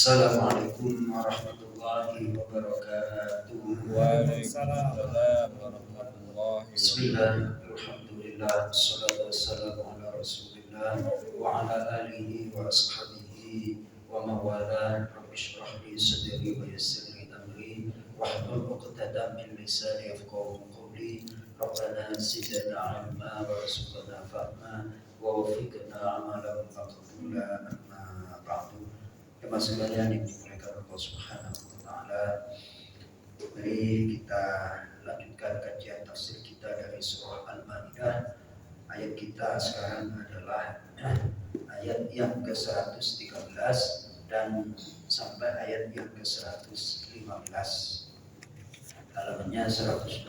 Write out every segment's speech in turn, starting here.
Assalamualaikum warahmatullahi wabarakatuh. Waalaikumsalam warahmatullahi wabarakatuh. Bismillah, alhamdulillah, salatu wassalamu ala rasulillah wa ala alihi wa ashabihi wa mawala. Rabbi shrah li sadri wa yassir li amri wahlul 'uqdatam min lisani yafqahu qawli. Rabbana zidna 'ilma warzuqna fahma wa waffiqna 'amalan maqbula, amma ba'du. Jemaah sekalian yang dimuliakan Allah Subhanahu wa taala, mari kita lanjutkan kajian tafsir kita dari surah Al-Maidah. Ayat kita sekarang adalah ayat yang ke-113 dan sampai ayat yang ke-115. Halamannya 126.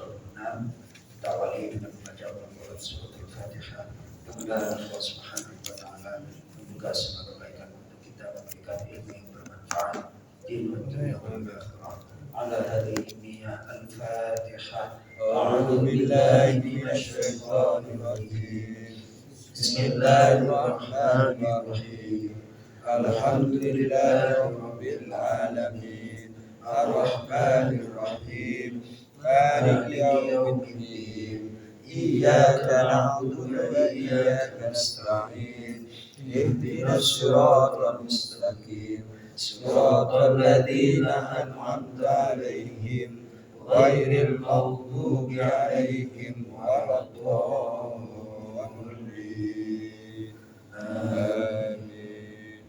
Kita awali dengan membaca surat Al-Fatihah. Mudah-mudahan Allah Subhanahu wa taala membuka semua kebaikan untuk kita, memberikan ilmu yang bermanfaat di dunia dan akhirat. Ala hadhihi al-Fatihah. A'udzu billahi minasy syaithanir rajim. Bismillahirrahmanirrahim. Alhamdulillahi rabbil alamin. Ar-Rahmanir Rahim. Maliki yaumiddin. Iyyaka na'budu wa iyyaka nasta'in. Ihdinas siratal mustaqim. Siratal ladzina an'amta 'alaihim ghairil maghdubi 'alaihim waladdallin. Amin.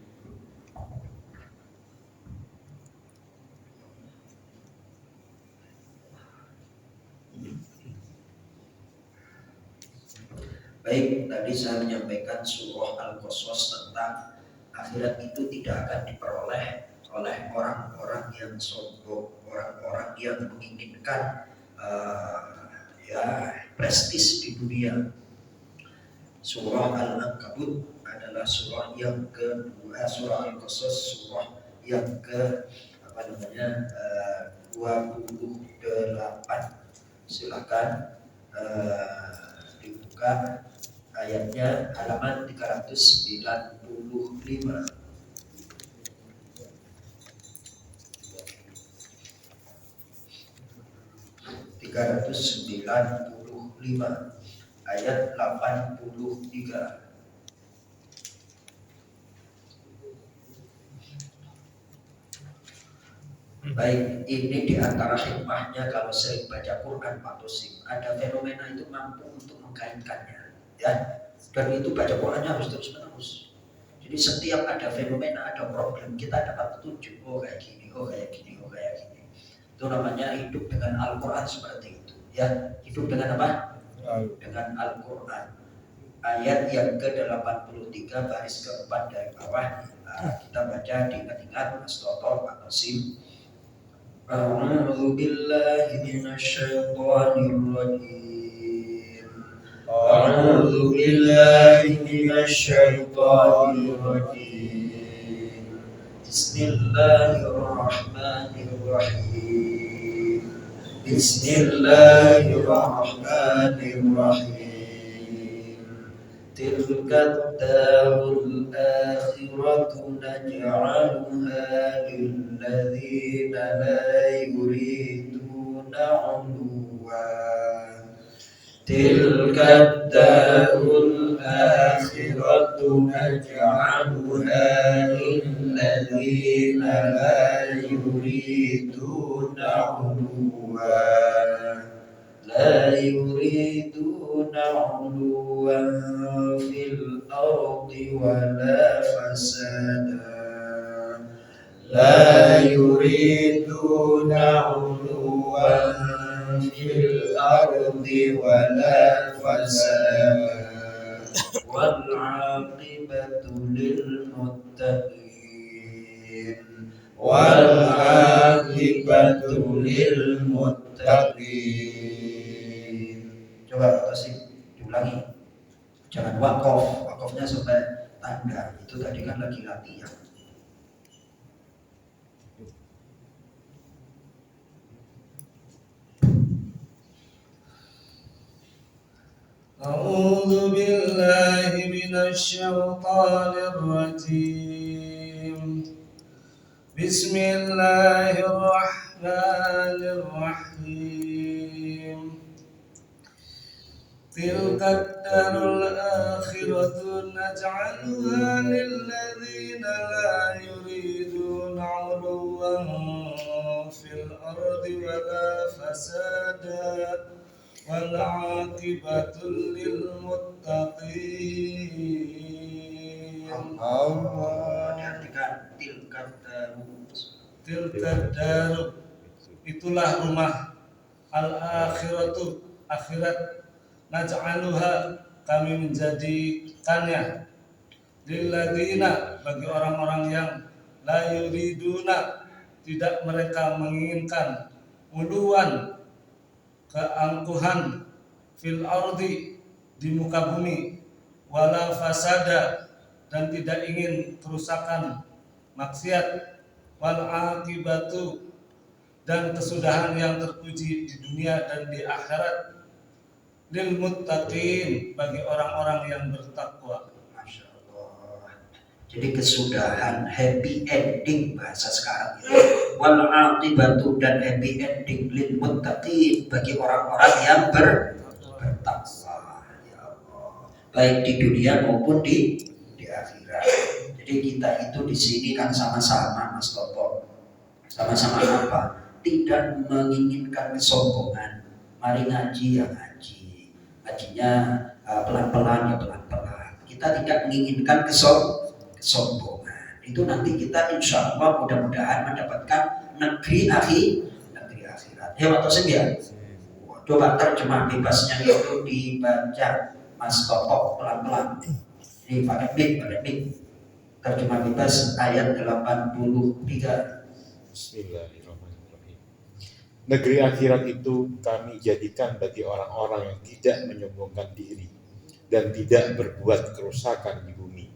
Baik, tadi saya menyampaikan surah Al-Qasas tentang akhirat itu tidak akan diperoleh oleh orang-orang yang sombong, orang-orang yang menginginkan prestis di dunia. Surah Al-Ankabut adalah surah yang kedua, surah Al-Qasas surah yang ke 28. Silakan dibuka ayatnya, halaman 395. Ayat 83. Baik, ini diantara hikmahnya kalau sering baca Quran Pak Tosim, ada fenomena itu mampu untuk mengkaitkannya, ya. Dan itu baca Qurannya harus terus menerus. Jadi setiap ada fenomena, ada problem, kita dapat petunjuk. Oh kayak gini, oh kayak gini, oh kayak gini. Itu namanya hidup dengan Al-Quran seperti itu, ya. Hidup dengan apa? Dengan Al-Quran. Ayat yang ke-83 baris keempat dari bawah. Kita baca diingat-ingat Mas Toto, Pak Tosim. A'udzu billahi minasyaitonir rajim. A'udzu billahi minasyaitonir rajim. Bismillahirrahmanirrahim. Bismillahirrahmanirrahim. Tilka darul akhiratu naj'aluha lilladzina la yuriduna 'uluwan. Tilka darul akhiratu naj'aluha lilladzina la yuriduna 'uluwan. La yuriduna 'uluwan fil ardi wala fasada. La yuriduna 'uluwan fil ardi wala fasada. Wal 'aqibatu lil muttaqin. Wal 'aqibatu lil muttaqin. Coba kasih diulangi. Jangan wakaf, wakafnya sampai tanda. Itu tadi kan lagi latihan. A'udzu billahi minasy syaithanir rajim. Bismillahirrahmanirrahim. Tilka darul akhiratu naj'aluha lilladzina la yuriduna 'uluwan fil ardi wala fasada wal 'aqibatu lil muttaqin. Allah. Diartikan Tilka daru, itulah rumah, al akhiratu, akhirat, naj'aluha, kami menjadikannya, lilladzina, bagi orang-orang yang la yuriduna, tidak mereka menginginkan, uluwan, keangkuhan, fil ardi, di muka bumi, wala fasada, dan tidak ingin kerusakan, maksiat, wal aqibatu, dan kesudahan yang terpuji di dunia dan di akhirat, lil muttaqin, bagi orang-orang yang bertakwa. Masya Allah. Jadi kesudahan, happy ending bahasa sekarang itu. Wal aqibatu, dan happy ending lil muttaqin, bagi orang-orang yang bertakwa. Ya Allah. Baik di dunia maupun di akhirat. Jadi kita itu di sini kan sama-sama, Mas Toto. Sama-sama apa? Tidak menginginkan kesombongan. Mari ngaji ya ngaji. Ngajinya pelan-pelan ya pelan-pelan. Kita tidak menginginkan kesombongan. Itu nanti kita insya Allah mudah-mudahan mendapatkan negeri akhirat. Ya Pak Tosim ya? Coba terjemah bebasnya itu dibaca Mas Toto pelan-pelan. Ini pakai mic. Terjemah bebas ayat 83. Bismillahirrahmanirrahim. Negeri akhirat itu kami jadikan bagi orang-orang yang tidak menyombongkan diri dan tidak berbuat kerusakan di bumi.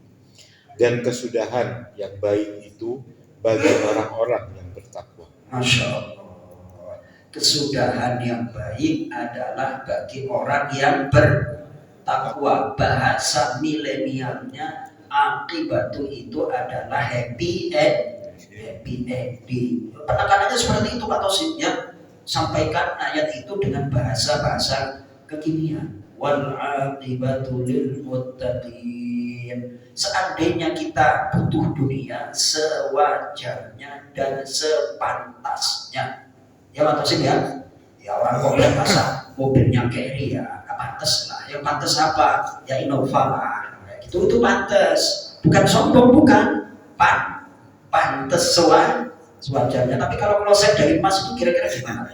Dan kesudahan yang baik itu bagi orang-orang yang bertakwa. Masya Allah. Kesudahan yang baik adalah bagi orang yang bertakwa. Bahasa milenialnya akibatu itu adalah happy ending. Penekanannya seperti itu Pak Tosim ya. Sampaikan ayat itu dengan bahasa kekinian. Wal aqibatu lil muttaqin. Seandainya kita butuh dunia sewajarnya dan sepantasnya. Ya Pak Tosim ya. Ya orang kok masa mobilnya Carry ya, pantas lah. Yang pantas apa? Ya Innova lah. Itu pantas, bukan sombong, bukan pantas sewajarnya. Tapi kalau kloset dari emas itu kira-kira gimana?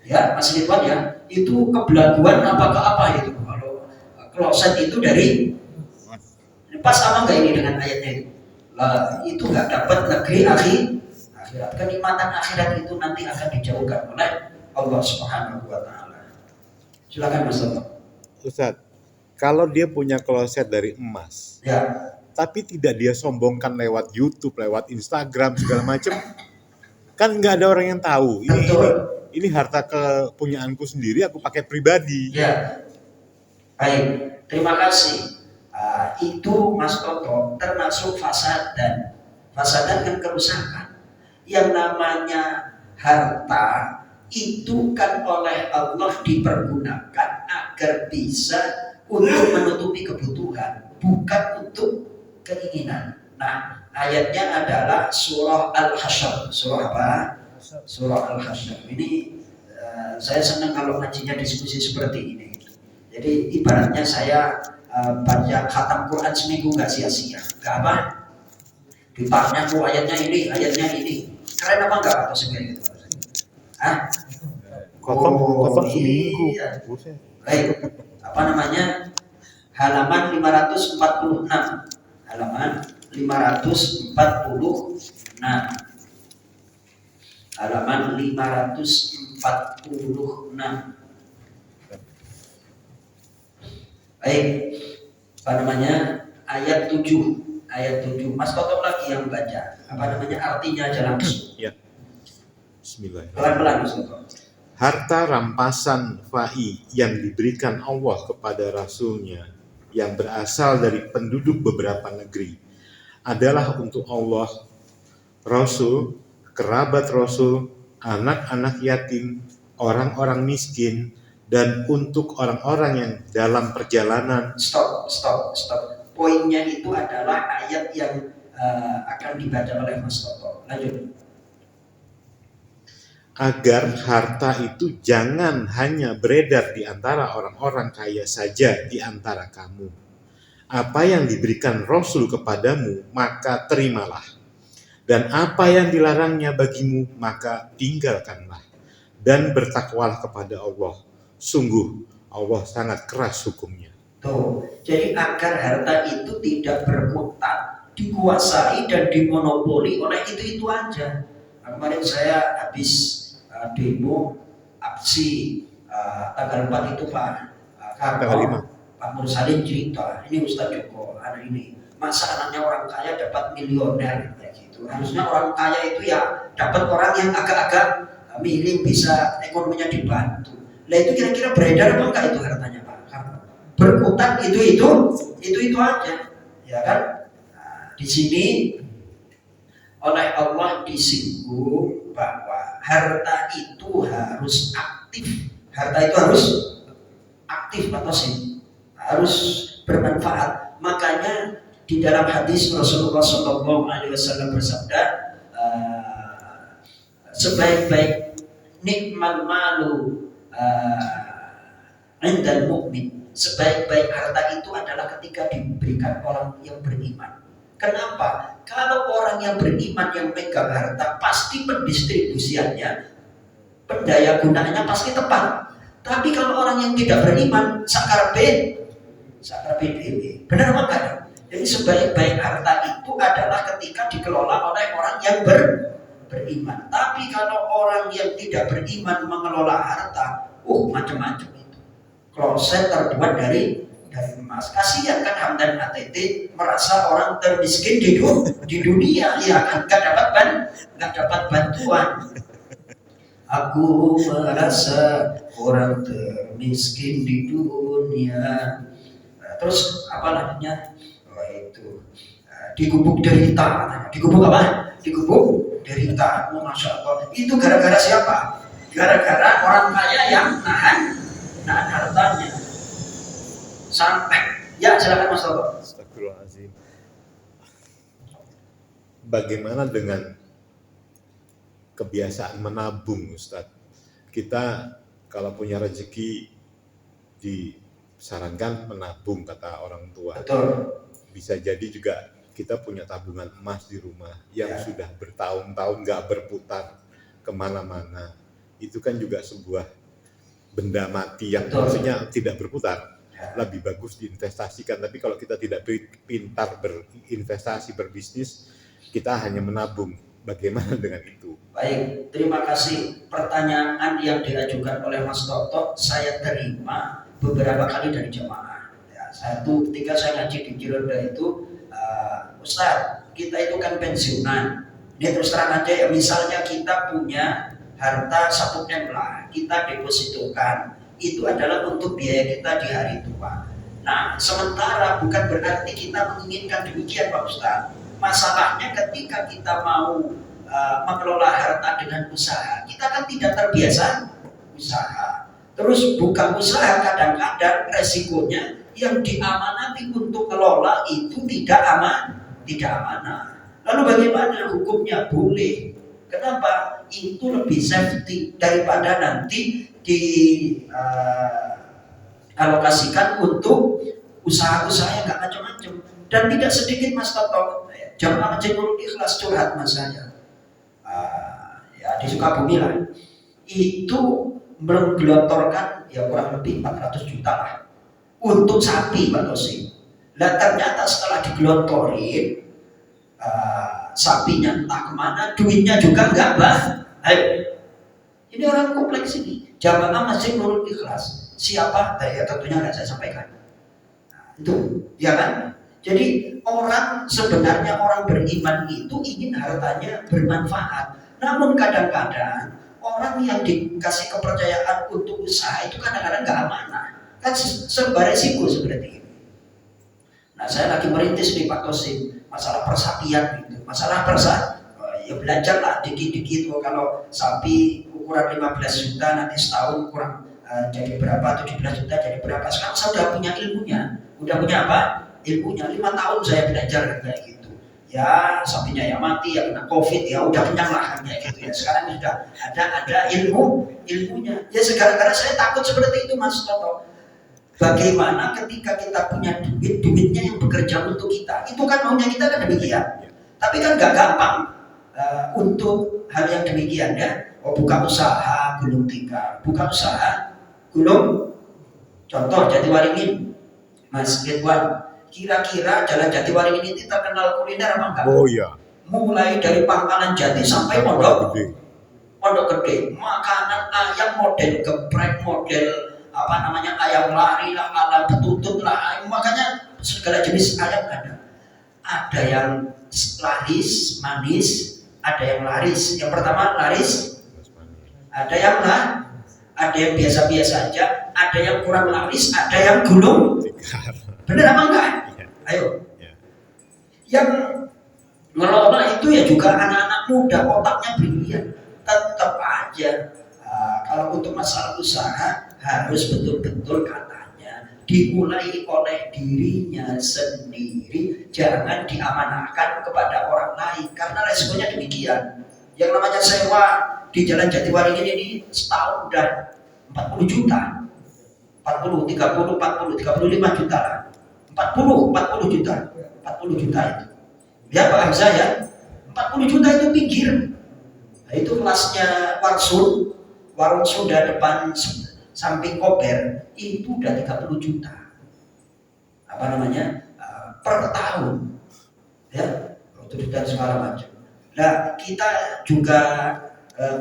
Ya Mas Ridwan ya, itu kebelaguan apa itu? Kalau kloset itu dari pas sama nggak ini dengan ayatnya itu? Lah itu nggak dapat negeri akhirat. Kenikmatan akhirat itu nanti akan dijauhkan oleh Allah Subhanahu Wa Taala. Silakan Mas Toto. Ustaz, kalau dia punya kloset dari emas, Ya. tapi tidak dia sombongkan lewat YouTube, lewat Instagram segala macam, kan nggak ada orang yang tahu. Ini harta kepunyaanku sendiri, aku pakai pribadi. Ya. Baik, terima kasih. Itu Mas Toto termasuk fasadan. Fasadan kan kerusakan. Yang namanya harta itu kan oleh Allah dipergunakan agar bisa untuk menutupi kebutuhan, bukan untuk keinginan. Nah, ayatnya adalah surah Al-Hasyr. Surah apa? Surah Al-Hasyr. Ini saya senang kalau ngajinya diskusi seperti ini. Jadi ibaratnya saya baca khatam Quran seminggu nggak sia-sia. Nggak apa? Ditanya tuh ayatnya ini. Keren apa enggak atau seperti itu? Khatam seminggu. Iya. Baik. Apa namanya? Halaman 546. Halaman 546. Halaman 546. Baik. Apa namanya? Ayat 7. Mas Toto lagi yang baca. Apa namanya? Artinya aja langsung. Ya. Bismillahirrahmanirrahim. Pelan-pelan Mas Toto. Harta rampasan fai yang diberikan Allah kepada Rasulnya yang berasal dari penduduk beberapa negeri adalah untuk Allah, Rasul, kerabat Rasul, anak-anak yatim, orang-orang miskin, dan untuk orang-orang yang dalam perjalanan. Stop. Poinnya itu adalah ayat yang akan dibaca oleh Mas Toto. Lanjut. Agar harta itu jangan hanya beredar di antara orang-orang kaya saja di antara kamu. Apa yang diberikan Rasul kepadamu, maka terimalah. Dan apa yang dilarangnya bagimu, maka tinggalkanlah. Dan bertakwalah kepada Allah. Sungguh, Allah sangat keras hukumnya. Tuh, jadi agar harta itu tidak berkutat, dikuasai dan dimonopoli oleh itu aja. Kemarin saya habis demo aksi tanggal 4 itu Pak Tanggal 5. Pak Mursalin cerita, ini Ustaz Joko hari ini, masa anaknya orang kaya dapat milioner kayak gitu. Harusnya orang kaya itu ya dapat orang yang agak-agak minim, bisa ekonominya dibantu. Lah itu kira-kira beredar apa enggak itu hartanya Pak? Berkutat itu aja, ya kan? Nah, di sini oleh Allah disinggung bahwa harta itu harus aktif. Harta itu harus aktif atau sih? Harus bermanfaat. Makanya di dalam hadis Rasulullah SAW bersabda, sebaik-baik nikmal malu indal mukmin, sebaik-baik harta itu adalah ketika diberikan orang yang beriman. Kenapa? Kalau orang yang beriman yang megang harta, pasti pendistribusiannya, pendaya gunaannya pasti tepat. Tapi kalau orang yang tidak beriman, sakarpe dewe. Benar apa enggak? Jadi sebaik-baik harta itu adalah ketika dikelola oleh orang yang beriman. Tapi kalau orang yang tidak beriman mengelola harta, macam-macam itu. Kloset terbuat dari emas. Kasihan kan Hamdan ATT merasa orang termiskin di dunia, ya kan nggak dapat bantuan. Aku merasa orang termiskin di dunia. Terus apa namanya? Digubuk derita. Digubuk apa? Digubuk derita. Masya Allah. Itu gara-gara siapa? Gara-gara orang kaya yang nahan hartanya. Sampai, ya silakan Mas Toto. Astagfirullahaladzim. Bagaimana dengan kebiasaan menabung, Ustadz? Kita kalau punya rezeki disarankan menabung, kata orang tua. Betul. Bisa jadi juga kita punya tabungan emas di rumah yang sudah bertahun-tahun nggak berputar kemana-mana. Itu kan juga sebuah benda mati yang maksudnya tidak berputar. Lebih bagus diinvestasikan. Tapi kalau kita tidak pintar berinvestasi, berbisnis, kita hanya menabung. Bagaimana dengan itu? Baik, terima kasih. Pertanyaan yang diajukan oleh Mas Toto saya terima beberapa kali dari jemaah. Satu, ketika saya ngaji di Cironda itu, Ustaz, kita itu kan pensiunan. Ini terus terang aja ya, misalnya kita punya harta 1 M lah, kita depositokan. Itu adalah untuk biaya kita di hari tua. Nah, sementara bukan berarti kita menginginkan demikian Pak Ustaz. Masalahnya ketika kita mau mengelola harta dengan usaha, kita kan tidak terbiasa usaha. Terus buka usaha kadang-kadang resikonya yang diamanati untuk kelola itu tidak amanah. Lalu bagaimana hukumnya? Boleh. Kenapa? Itu lebih safety daripada nanti dialokasikan untuk usaha-usaha yang nggak macam-macam. Dan tidak sedikit Mas Toto, jamaah Masjidul Ikhlas curhat Mas saya, ya di Sukabumi lah, itu menggelontorkan ya kurang lebih 400 juta lah untuk sapi Pak Tosi. Nah ternyata setelah digelontorin sapinya entah kemana, duitnya juga nggak Ayo, ini orang kompleks ini, jamaah Masjid Nurul Ikhlas. Siapa? Ya tentunya nggak saya sampaikan. Nah, itu, ya kan? Jadi sebenarnya orang beriman itu ingin hartanya bermanfaat. Namun kadang-kadang orang yang dikasih kepercayaan untuk usaha itu kadang-kadang nggak amanah. Kan serba resiko seperti ini. Nah saya lagi merintis nih Pak Tosin. masalah persapian gitu. Masalah ya belajarlah dikit-dikit. Kalau sapi ukuran 15 juta nanti setahun kurang jadi berapa, 17 juta jadi berapa. Sekarang saya udah punya ilmunya. Udah punya apa? Ilmunya. 5 tahun saya belajar kayak gitu. Ya sapinya yang mati, ya kena covid, ya udah kenyang lah kayak gitu ya. Sekarang sudah ada ilmunya. Ya sekarang saya takut seperti itu Mas Toto. Bagaimana ketika kita punya duitnya yang bekerja untuk kita, itu kan maunya kita kan demikian. Tapi kan gak gampang untuk hal yang demikian ya. Buka usaha gulung tikar, buka usaha gulung. Contoh Jatiwaringin, Mas Ridwan, kira-kira Jalan Jatiwaringin ini terkenal kuliner apa enggak? Oh iya. Mulai dari Pangkalan Jati sampai Pondok Gede, makanan ayam model geprek, model ayam lari lah, ala betutuk lah, makanya segala jenis ayam ada. Ada yang laris, manis, ada yang laris. Yang pertama laris, ada yang biasa-biasa aja, ada yang kurang laris, ada yang gulung. Bener apa enggak? Ayo. Yang ngelola itu ya juga anak-anak muda, otaknya brilian. Tetap aja kalau untuk masalah usaha harus betul-betul katanya dimulai oleh dirinya sendiri, jangan diamanahkan kepada orang lain karena resikonya demikian. Yang namanya sewa di Jalan Jatiwaringin ini setahun udah 40 juta, 40, 30, 40, 35 juta lah, 40 juta itu. Ya Pak Hamzah ya, 40 juta itu pinggir. Nah, itu kelasnya warung Sunda depan samping Kober itu udah 30 juta. Per tahun. Ya, itu dan segala macam. Nah, kita juga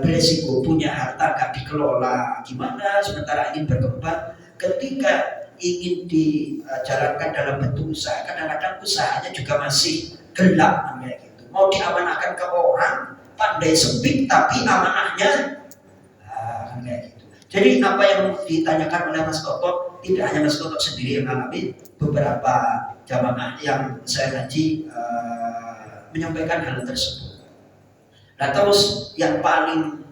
beresiko punya harta gak dikelola gimana sementara ingin berkembang. Ketika ingin dijalankan dalam bentuk usaha, kadang-kadang usahanya juga masih gelap kayak gitu. Mau diamanahkan ke orang pandai sempit tapi amanahnya kayak gitu. Jadi apa yang ditanyakan oleh Mas Toto tidak hanya Mas Toto sendiri yang alami, beberapa jamaah yang saya ngaji menyampaikan hal tersebut. Nah terus yang paling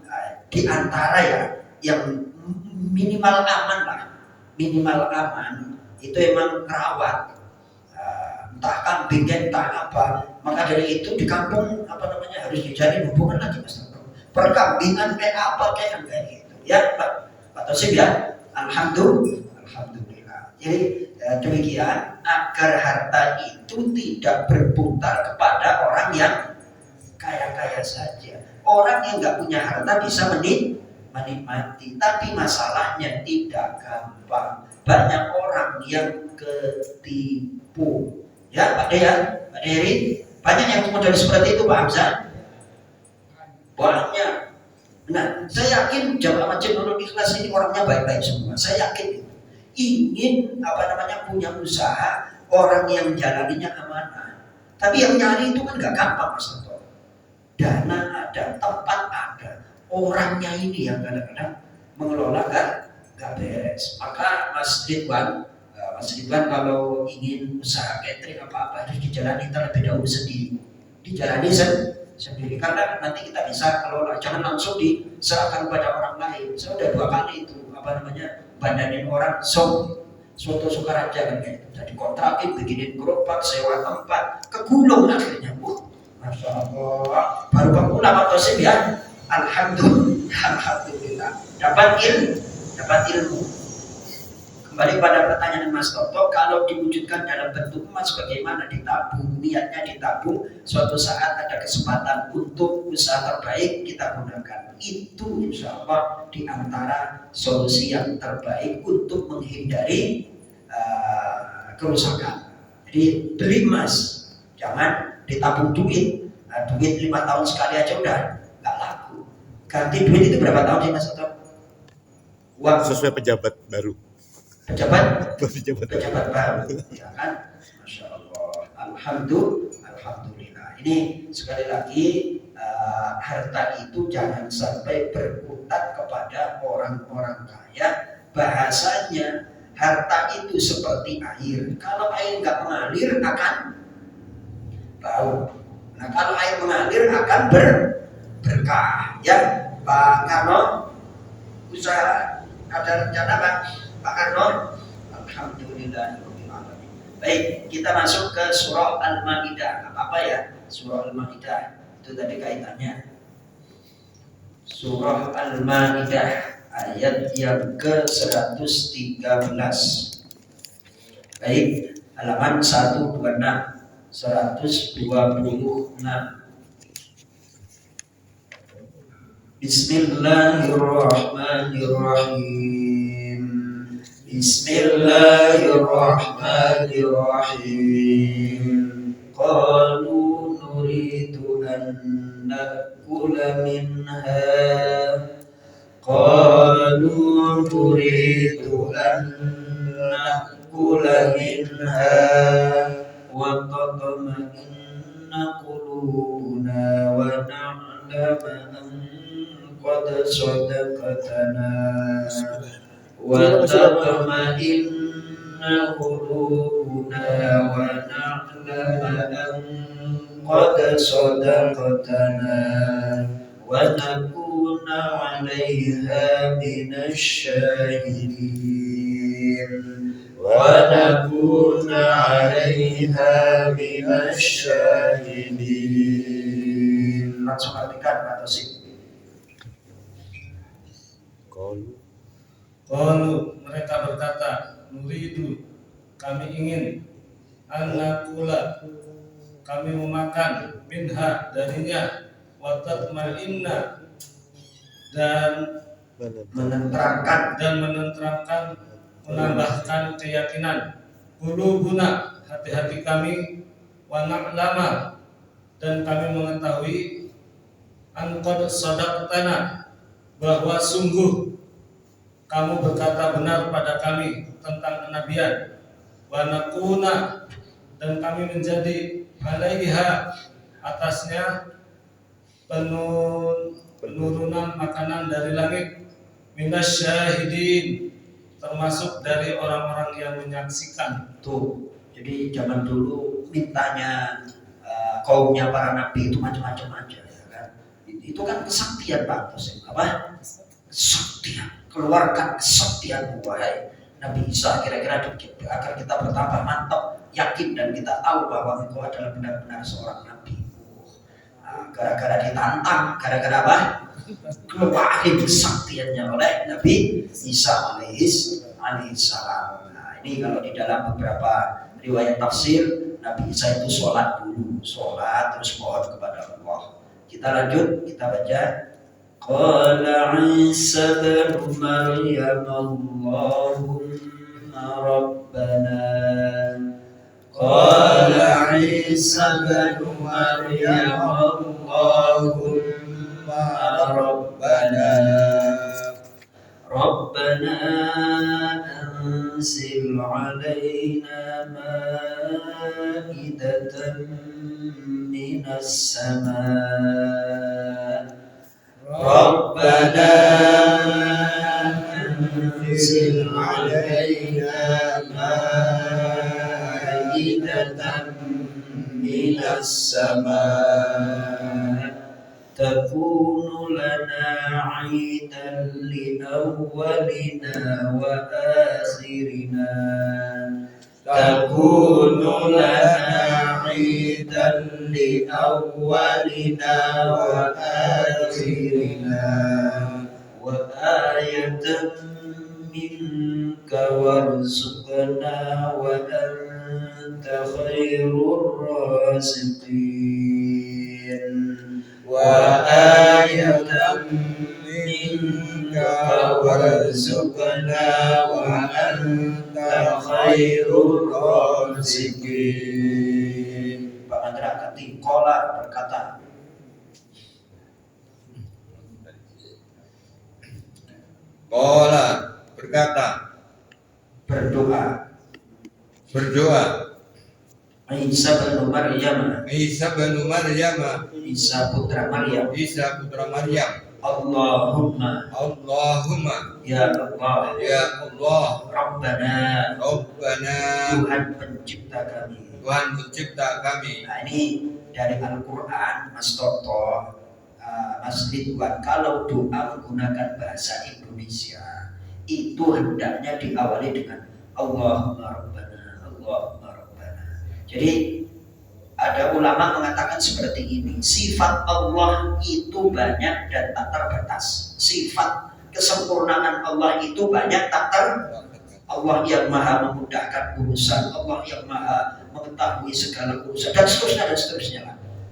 diantara ya yang minimal aman itu emang rawat, entah kambing entah apa. Maka dari itu di kampung harus dijalin hubungan lagi Mas Toto. Perkambingan kayak apa kayak gitu ya Pak Tosib ya. Alhamdulillah. Jadi demikian agar harta itu tidak berputar kepada orang yang kaya-kaya saja. Orang yang nggak punya harta bisa menikmati, tapi masalahnya tidak gampang. Banyak orang yang ketipu. Ya Pak Dery, banyak yang model seperti itu Pak Hamzah. Banyak. Nah, saya yakin jamaah Masjid Nurul Ikhlas ini orangnya baik-baik semua. Saya yakin ingin punya usaha, orang yang jalaninya amanah. Tapi yang nyari itu kan nggak gampang Mas Toto. Dana ada, tempat ada, orangnya ini yang kadang-kadang mengelola nggak beres. Maka Mas Ridwan kalau ingin usaha catering apa-apa harus dijalani terlebih dahulu sendiri. Dijalani sendiri karena nanti kita bisa kelola, jangan langsung diserahkan kepada orang lain. Saya udah 2 kali itu bandanin orang soto Sukaraja kan kayak gitu. Jadi kontrakin, bikinin gerobak, sewa tempat, kegulung akhirnya. Masya Allah, baru pengguna Pak Tosib ya. Alhamdulillah. Dapat ilmu. Kembali pada pertanyaan Mas Toto, kalau diwujudkan dalam bentuk emas bagaimana ditabung? Niatnya ditabung, suatu saat ada kesempatan untuk usaha terbaik kita gunakan. Itu insya Allah diantara solusi yang terbaik untuk menghindari kerusakan. Jadi beli emas, jangan ditabung duit. Duit 5 tahun sekali aja udah nggak laku. Ganti duit itu berapa tahun sih Mas Toto? Uang Sesuai pejabat baru. Pejabat baru, ya kan? Masya Allah, alhamdulillah. Ini sekali lagi harta itu jangan sampai berputar kepada orang-orang kaya. Bahasanya harta itu seperti air. Kalau air nggak mengalir bau. Nah kalau air mengalir akan berkah. Ya Pak Karno, usaha ada rencana Pak Karno? Alhamdulillah. Baik, kita masuk ke surah Al-Maidah. Apa ya surah Al-Maidah? Itu tadi kaitannya. Surah Al-Maidah ayat yang ke-113. Baik, halaman 126. Bismillahirrahmanirrahim. Bismillahirrahmanirrahim. Qalu nuridu an nakula minha. Qalu nuridu an nakula minha wa tatma'inna qulubuna wa na'lama an qad sadaqtana wa tatma'inna qulubuna wa na'lama an qad sadaqtana wa nakuna 'alayha minasyahidin wa nakuna 'alayha minasyahidin. Langsung artikan atau sih? Qalu mereka berkata, nuridu kami ingin, anakula kami memakan, minha darinya, wa tatma'inna dan menenteramkan, menambahkan keyakinan, qulubuna hati-hati kami, wa na'lama dan kami mengetahui, an qad sadaqtana bahwa sungguh kamu berkata benar pada kami tentang kenabian, wa nakuna dan kami menjadi alaiha atasnya penurunan makanan dari langit, minasyahidin termasuk dari orang-orang yang menyaksikan. Tuh, jadi zaman dulu mintanya kaumnya para nabi itu macam-macam aja, ya kan? Itu kan kesaktian Pak Tosim. Apa? Kesaktian. Keluarkan kesaktian wahai Nabi Isa, kira-kira agar kita bertambah mantap, yakin dan kita tahu bahwa engkau adalah benar-benar seorang nabi. Gara-gara ditantang, gara-gara apa? Keluarin kesaktiannya oleh Nabi Isa alaihissalam. Nah, ini kalau di dalam beberapa riwayat tafsir, Nabi Isa itu sholat dulu, sholat terus mohon kepada Allah. Kita lanjut, kita baca. Qala Isa bin Maryam Allahumma Rabbana. Qala Isa bin Maryam Allahumma Rabbana. Rabbana anzil alaina ma'idatan minas sama'. Rabbana anzil alaina ma'idatan minas sama' takunu lana 'idan li awwalina wa akhirina. Takunu lana 'idan li awwalina wa akhirina wa ayatan minka warzuqna wa anta khairur raziqin. Wa ayatan minka warzuqna wa anta khairur raziqin. Pak Andra Kati Kola berkata, Qala berkata, berdoa Isa bin Maryam, Isa bin Maryam, Isa putra Maryam, Allahumma ya Allah ya Allah, Rabbana Rabbana Tuhan pencipta kami, Tuhan pencipta kami. Nah ini dari Al-Quran, Mas Toto, Mas Ridwan, kalau doa menggunakan bahasa Indonesia itu hendaknya diawali dengan Allahumma Rabbana, Allahumma Rabbana. Jadi ada ulama mengatakan seperti ini, sifat Allah itu banyak dan tak terbatas. Sifat kesempurnaan Allah itu banyak tak terbatas. Allah yang maha memudahkan urusan, Allah yang maha mengetahui segala urusan, dan seterusnya.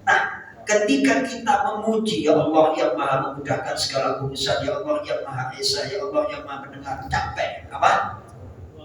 Nah, ketika kita memuji ya Allah yang maha memudahkan segala urusan, ya Allah yang maha esa, ya Allah yang maha mendengar, capek, apa?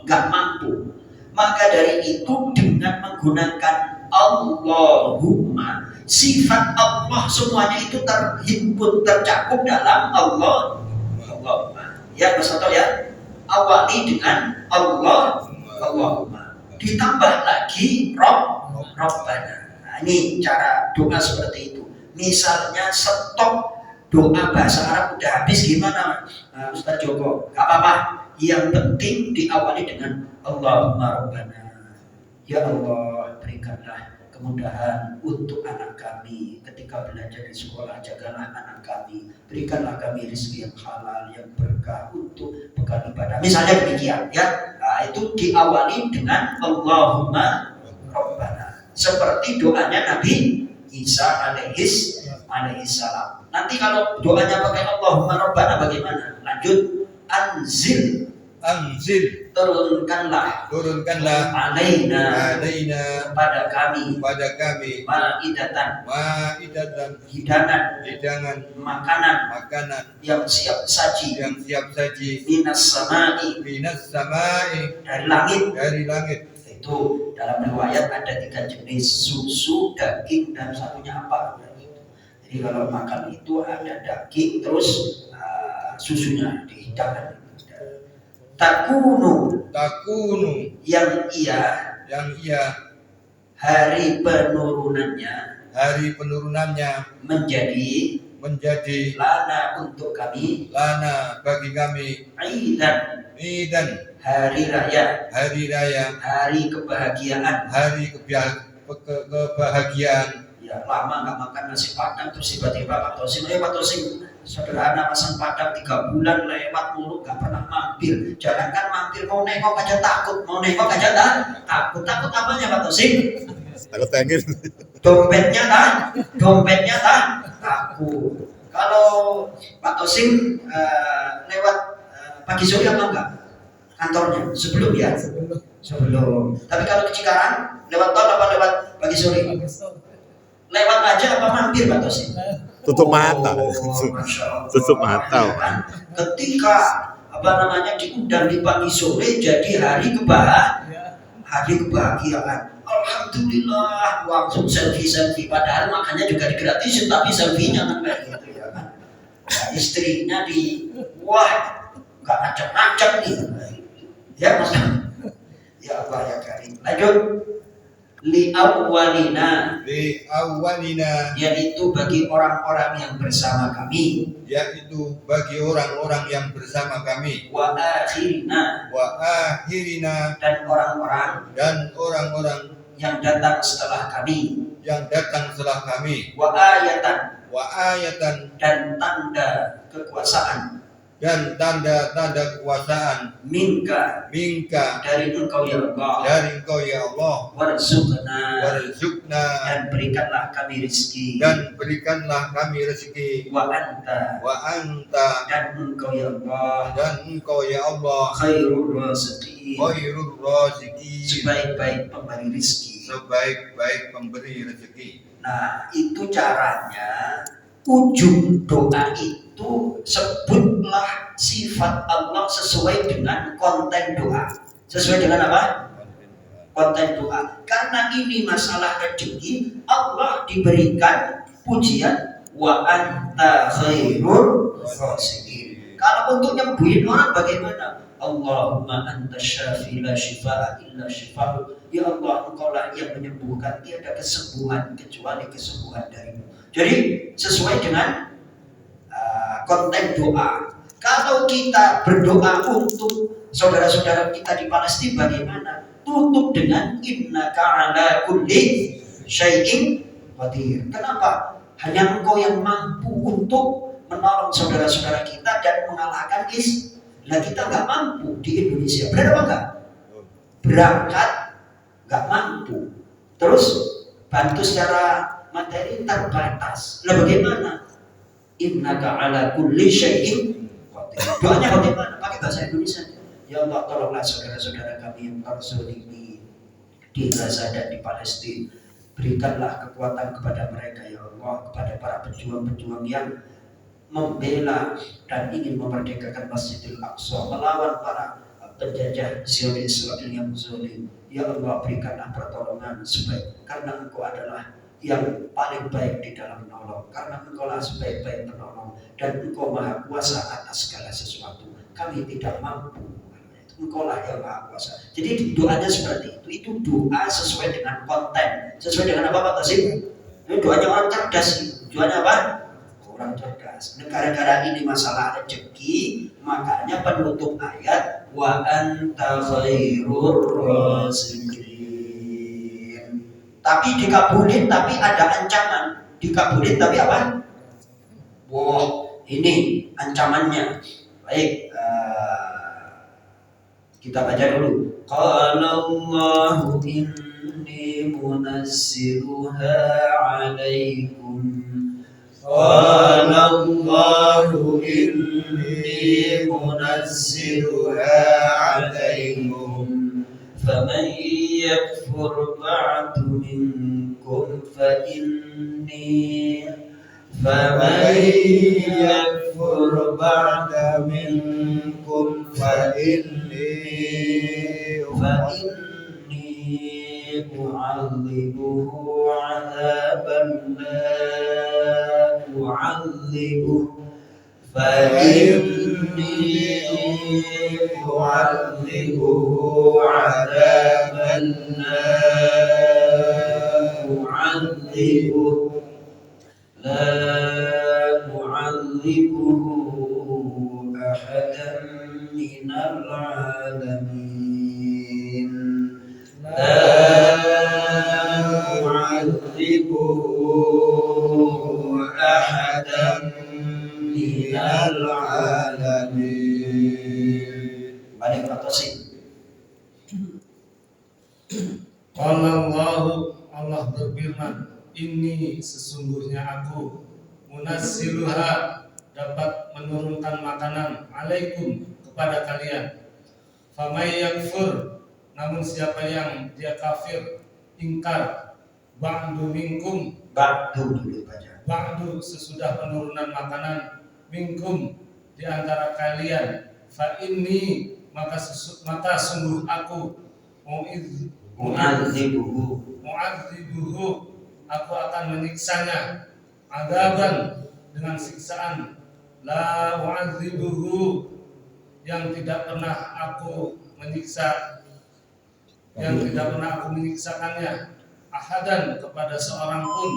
Gak mampu. Maka dari itu dengan menggunakan Allahumma, sifat Allah semuanya itu terhimpun, tercakup dalam Allahumma. Ya, Mas Toto ya. Awali dengan Allahumma, ditambah lagi Rabbana. Nah, ini cara doa seperti itu. Misalnya stok doa bahasa Arab udah habis gimana, Ustaz Joko? Gak apa-apa. Yang penting diawali dengan Allahumma Rabbana. Ya Allah, berikanlah kemudahan untuk anak kami ketika belajar di sekolah, jagalah anak kami, berikanlah kami rezeki yang halal, yang berkah untuk bekal ibadah. Misalnya demikian, ya. Nah, itu diawali dengan Allahumma Rabbana. Seperti doanya Nabi Isa alaihissalam. Nanti kalau doanya pakai Allahumma Rabbana bagaimana? Lanjut, anzil, turunkanlah alaina kepada kami ma'idatan hidangan makanan yang siap saji minas samai dari langit. Itu dalam riwayat ada 3 jenis, susu, daging, dan satunya apa? Jadi kalau makan itu ada daging terus susunya dihidangkan. Takunu yang ia hari penurunannya menjadi lana untuk kami, bagi kami, idan hari raya, hari kebahagiaan. Ya, lama nggak makan nasi padang terus tiba-tiba Pak Tosim sederhana pesan padang 3 bulan lewat mulu nggak pernah mampir. Jangankan mampir, mau nengok aja takut, takut apanya Pak Tosim? Takut tengin. Dompetnya takut. Kalau Pak Tosim lewat pagi sore apa enggak kantornya? Sebelum. Tapi kalau ke Cikarang lewat tol apa lewat pagi sore? Lewat aja apa mampir Pak Tosim? Tutup mata. Tutup mata. Ya kan? Ketika diundang di pagi sore jadi hari kebahagiaan. Alhamdulillah, langsung selfie padahal makannya juga digratisin tapi selfie-nya kan kayak gitu ya kan. Nah, istrinya nggak ngacak-ngacak nih. Ya Mas. Ya Allah ya Karim. Lanjut. Li awwalina, yaitu bagi orang-orang yang bersama kami, wa akhirina, dan orang-orang yang datang setelah kami, wa ayatan, dan tanda kekuasaan, minka dari engkau ya Allah, warzuqna, dan berikanlah kami rezeki, wa anta, dan engkau ya Allah, khairur raziqin, sebaik-baik pemberi rezeki. Nah, itu caranya. Ujung doa itu sebutlah sifat Allah sesuai dengan konten doa. Sesuai dengan apa? Konten doa. Karena ini masalah rezeki, Allah diberikan pujian wa anta khairur raziqin. Kalau untuk nyembuhin orang bagaimana? Allahumma anta syafi la shifaa illa shifaa. Ya Allah, engkaulah yang menyembuhkan, tiada kesembuhan kecuali kesembuhan darimu. Jadi sesuai dengan konten doa. Kalau kita berdoa untuk saudara-saudara kita di Palestina bagaimana? tutup dengan innaka ala kulli syai'in qadir. Kenapa? Hanya Engkau yang mampu untuk menolong saudara-saudara kita dan mengalahkan ISIS. Lah kita nggak mampu di Indonesia. Benar apa enggak? Berangkat nggak mampu. Terus bantu secara materi terbatas. Lah bagaimana? Innaka ala kulli syai'in qadir. Doanya bagaimana? Pakai bahasa Indonesia. Ya Allah, tolonglah saudara-saudara kami yang terzalimi di Gaza dan di Palestina. Berikanlah kekuatan kepada mereka ya Allah, kepada para pejuang-pejuang yang membela dan ingin memerdekakan Masjidil Aqsa melawan para penjajah Zionis Israel yang zalim. Ya Allah, berikanlah pertolongan sebaik, karena Engkau adalah yang paling baik di dalam menolong, karena Engkau lah sebaik-baik penolong dan Engkau maha kuasa atas segala sesuatu. Kami tidak mampu, Engkau lah yang maha kuasa. Jadi doanya seperti itu. Itu doa sesuai dengan konten. Sesuai dengan apa Pak Tasim? Ini doanya orang cerdas. Doanya apa? Orang cerdas. Negara-negara ini masalah rezeki, makanya penutup ayat wa anta khairur raziqin. Tapi dikabulin, tapi ada ancaman. Dikabulin tapi apa? Wah, ini ancamannya. Baik, kita baca dulu. Qala Allahu inni munazziluha 'alaikum. Qala Allahu inni munazziluha 'alaikum. Faman yakfur ba'du minkum fa inni yakfur ba'da minkum fa inni u'adzibuhu 'adzaban la u'adzibuhu fa inni u'adzibuhu 'adzaban la u'adzibuhu ahadan minal 'alamin. Ahadan minal 'alamin. Balik atau sih? Allah berfirman, ini sesungguhnya aku munazziluha, dapat menurunkan makanan alaikum kepada kalian. Famay yakfur, namun siapa yang dia kafir, ingkar, ba'du minkum, Ba'du dulu baca. ba'du sesudah penurunan makanan, minkum di antara kalian, fa inni maka sungguh aku mu'adzibuhu, aku akan menyiksanya, adzaban dengan siksaan, la mu'adzibuhu yang tidak pernah aku menyiksakannya, ahadan kepada seorang pun,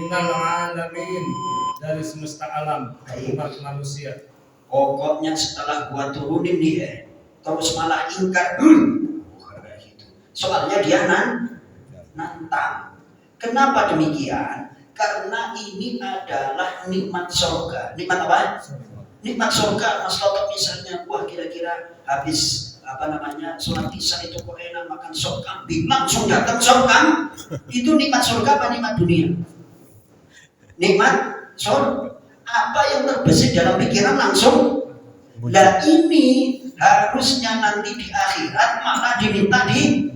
minal 'alamin dari semesta alam, umat manusia. Pokoknya setelah gua turunin nih terus malah ingkar, soalnya dia nantang. Kenapa demikian? Karena ini adalah nikmat surga. Nikmat apa? Nikmat surga. Mas Toto misalnya, wah kira-kira habis sholat isya itu kok enak makan sop kambing, langsung datang sop kambing. Itu nikmat surga apa nikmat dunia? Nikmat surga. Apa yang terbesit dalam pikiran langsung. Lah ini harusnya nanti di akhirat malah diminta di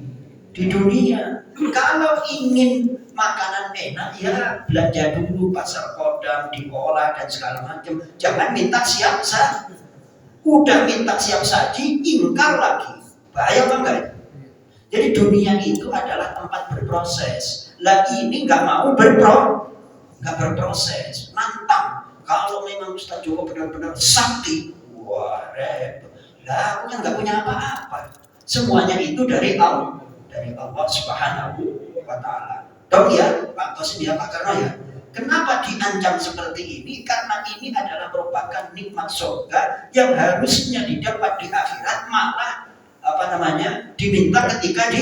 dunia. Kalau ingin makanan enak ya belanja dulu pasar Kodam, diolah dan segala macam. Jangan minta siap saji. Udah minta siap saji, ingkar lagi. Bahaya apa enggak? Jadi dunia itu adalah tempat berproses. Lah ini nggak mau berproses, nantang. Kalau memang Ustaz Joko benar-benar sakti, wah repot. Lah aku kan nggak punya apa-apa. Semuanya itu dari Allah Subhanahu wa Ta'ala. Dong ya, Pak Tosin ya, Pak Karno ya. Kenapa diancam seperti ini? Karena ini adalah merupakan nikmat surga yang harusnya didapat di akhirat, malah diminta ketika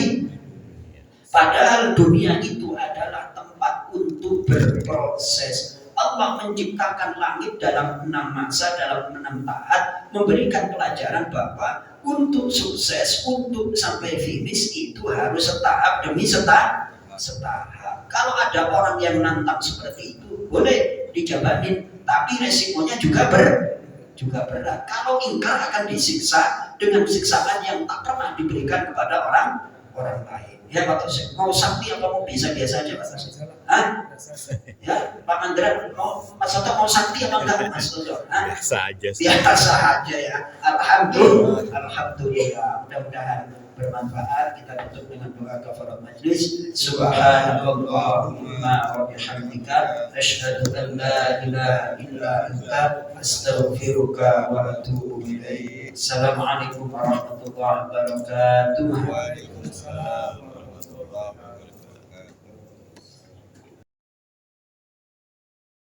padahal dunia itu adalah tempat untuk berproses. Allah menciptakan langit dalam 6 masa, dalam 6 tahap, memberikan pelajaran bahwa untuk sukses, untuk sampai finish itu harus setahap demi setahap. Kalau ada orang yang nantang seperti itu, boleh dijabanin, tapi resikonya juga berat. Kalau ingkar akan disiksa dengan siksaan yang tak pernah diberikan kepada orang lain. Ya Pak Tosek, mau sakti apa mau biasa-biasa aja Pak Tosek? Hah? Ya Pak Mandra, Mas Soto mau sakti apa enggak Mas Soto? Biasa aja. Biasa aja ya. Alhamdulillah. Mudah-mudahan bermanfaat. Kita tutup dengan doa kafarat majlis. Subhanallahumma wa bihamdika asyhadu an la ilaha illa anta astaghfiruka wa atubu ilaik. Assalamualaikum warahmatullahi wabarakatuh. Waalaikumsalam.